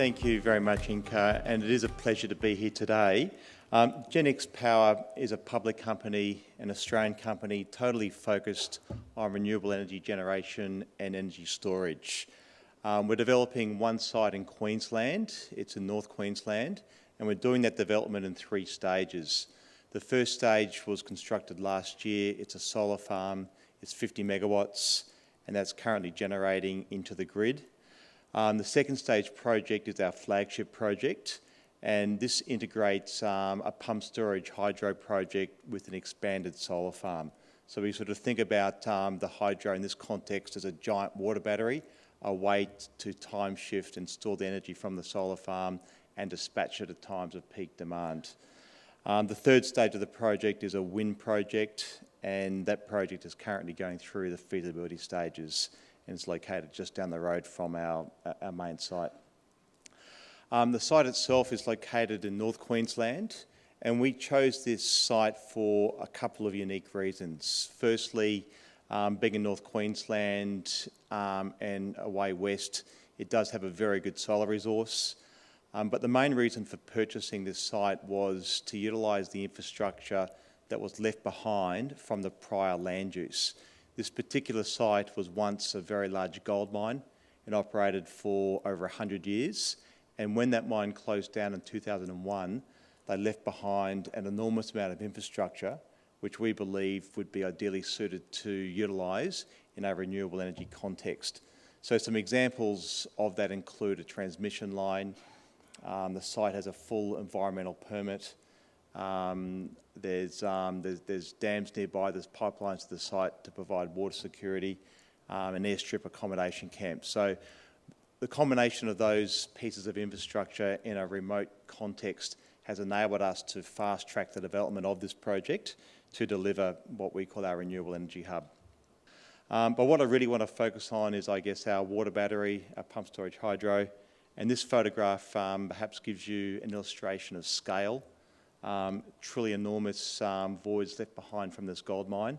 Thank you very much, Inka, and it is a pleasure to be here today. GenX Power is a public company, an Australian company, totally focused on renewable energy generation and energy storage. We're developing one site in Queensland, it's in North Queensland, and we're doing that development in 3 stages. The first stage was constructed last year, it's a solar farm, it's 50 megawatts, and that's currently generating into the grid. The second stage project is our flagship project, and this integrates a pump storage hydro project with an expanded solar farm. So we sort of think about the hydro in this context as a giant water battery, a way to time shift and store the energy from the solar farm and dispatch it at times of peak demand. The third stage of the project is a wind project, and that project is currently going through the feasibility stages, and it's located just down the road from our main site. The site itself is located in North Queensland, and we chose this site for a couple of unique reasons. Firstly, being in North Queensland and away west, it does have a very good solar resource. But the main reason for purchasing this site was to utilise the infrastructure that was left behind from the prior land use. This particular site was once a very large gold mine. It operated for over 100 years, and when that mine closed down in 2001, they left behind an enormous amount of infrastructure which we believe would be ideally suited to utilise in a renewable energy context. So some examples of that include a transmission line. The site has a full environmental permit. There's dams nearby, there's pipelines to the site to provide water security, an airstrip accommodation camp. So the combination of those pieces of infrastructure in a remote context has enabled us to fast track the development of this project to deliver what we call our renewable energy hub. But what I really want to focus on is, I guess, our water battery, our pump storage hydro, and this photograph perhaps gives you an illustration of scale. Truly enormous voids left behind from this gold mine.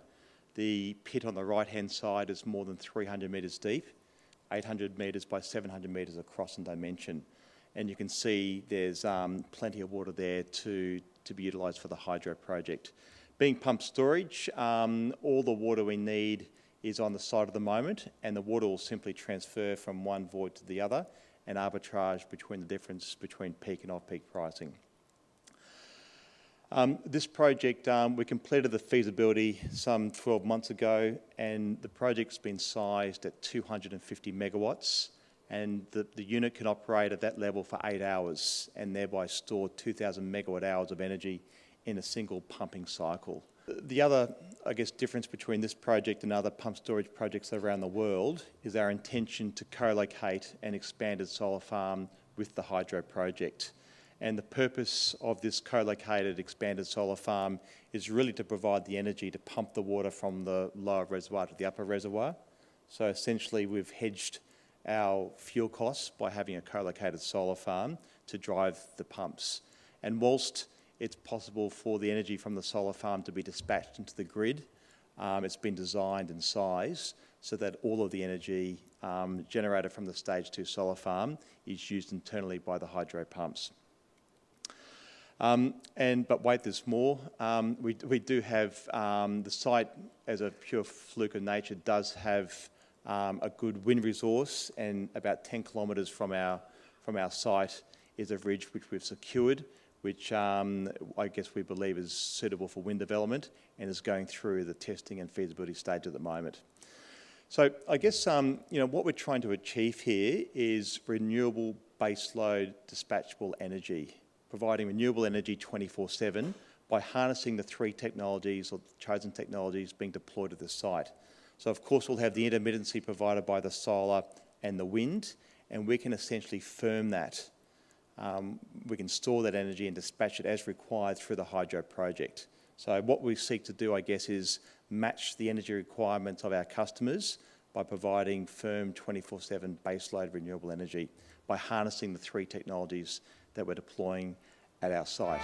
The pit on the right-hand side is more than 300 metres deep, 800 metres by 700 metres across in dimension. And you can see there's plenty of water there to be utilised for the hydro project. Being pump storage, all the water we need is on the site at the moment, and the water will simply transfer from one void to the other and arbitrage between the difference between peak and off-peak pricing. This project, we completed the feasibility some 12 months ago, and the project's been sized at 250 megawatts, and the unit can operate at that level for 8 hours and thereby store 2,000 megawatt hours of energy in a single pumping cycle. The other, I guess, difference between this project and other pump storage projects around the world is our intention to co-locate an expanded solar farm with the hydro project. And the purpose of this co-located expanded solar farm is really to provide the energy to pump the water from the lower reservoir to the upper reservoir. So essentially we've hedged our fuel costs by having a co-located solar farm to drive the pumps. And whilst it's possible for the energy from the solar farm to be dispatched into the grid, it's been designed and sized so that all of the energy generated from the stage 2 solar farm is used internally by the hydro pumps. But wait, there's more. We do have the site, as a pure fluke of nature, does have a good wind resource, and about 10 kilometres from our site is a ridge which we've secured, which I guess we believe is suitable for wind development and is going through the testing and feasibility stage at the moment. So I guess what we're trying to achieve here is renewable baseload dispatchable energy, providing renewable energy 24/7 by harnessing the 3 technologies or chosen technologies being deployed at the site. So of course we'll have the intermittency provided by the solar and the wind, and we can essentially firm that. We can store that energy and dispatch it as required through the hydro project. So what we seek to do, I guess, is match the energy requirements of our customers by providing firm 24/7 baseload renewable energy by harnessing the 3 technologies that we're deploying at our site.